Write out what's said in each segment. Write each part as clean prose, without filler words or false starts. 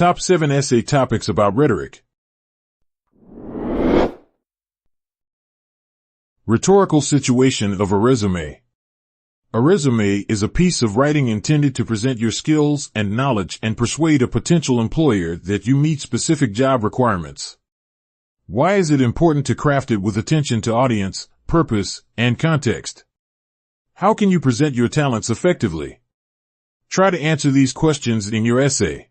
Top 7 Essay Topics about Rhetoric. Rhetorical situation of a resume. A resume is a piece of writing intended to present your skills and knowledge and persuade a potential employer that you meet specific job requirements. Why is it important to craft it with attention to audience, purpose, and context? How can you present your talents effectively? Try to answer these questions in your essay.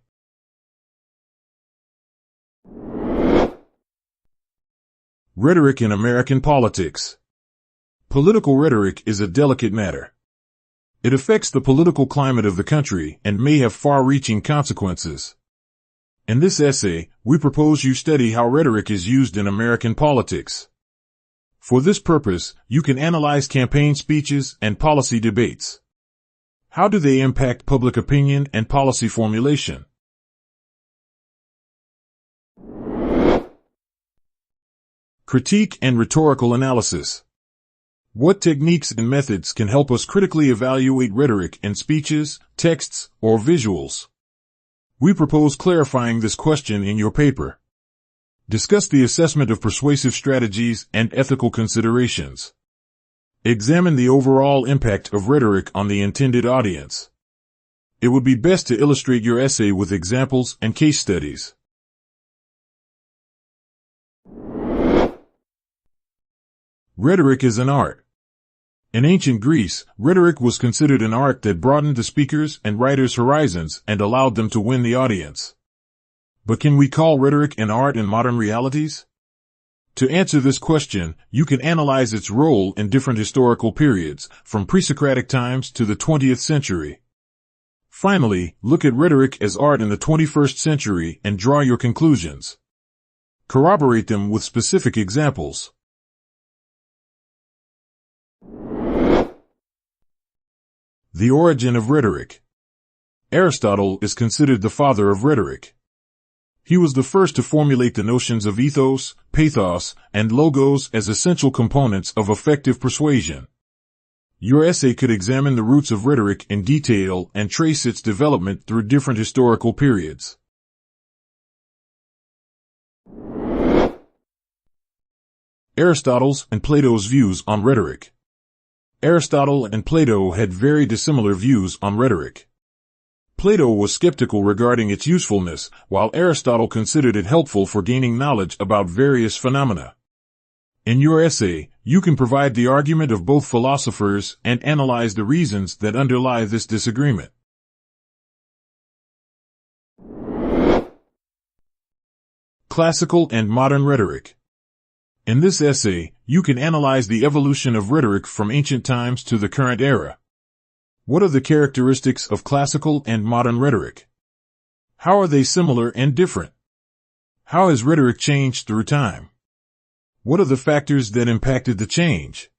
Rhetoric in American politics. Political rhetoric is a delicate matter. It affects the political climate of the country and may have far-reaching consequences. In this essay, we propose you study how rhetoric is used in American politics. For this purpose, you can analyze campaign speeches and policy debates. How do they impact public opinion and policy formulation? Critique and rhetorical analysis. What techniques and methods can help us critically evaluate rhetoric in speeches, texts, or visuals? We propose clarifying this question in your paper. Discuss the assessment of persuasive strategies and ethical considerations. Examine the overall impact of rhetoric on the intended audience. It would be best to illustrate your essay with examples and case studies. Rhetoric is an art. In ancient Greece, rhetoric was considered an art that broadened the speaker's and writer's horizons and allowed them to win the audience. But can we call rhetoric an art in modern realities? To answer this question, you can analyze its role in different historical periods, from pre-Socratic times to the 20th century. Finally, look at rhetoric as art in the 21st century and draw your conclusions. Corroborate them with specific examples. The origin of rhetoric. Aristotle is considered the father of rhetoric. He was the first to formulate the notions of ethos, pathos, and logos as essential components of effective persuasion. Your essay could examine the roots of rhetoric in detail and trace its development through different historical periods. Aristotle's and Plato's views on rhetoric. Aristotle and Plato had very dissimilar views on rhetoric. Plato was skeptical regarding its usefulness, while Aristotle considered it helpful for gaining knowledge about various phenomena. In your essay, you can provide the argument of both philosophers and analyze the reasons that underlie this disagreement. Classical and modern rhetoric. In this essay, you can analyze the evolution of rhetoric from ancient times to the current era. What are the characteristics of classical and modern rhetoric? How are they similar and different? How has rhetoric changed through time? What are the factors that impacted the change?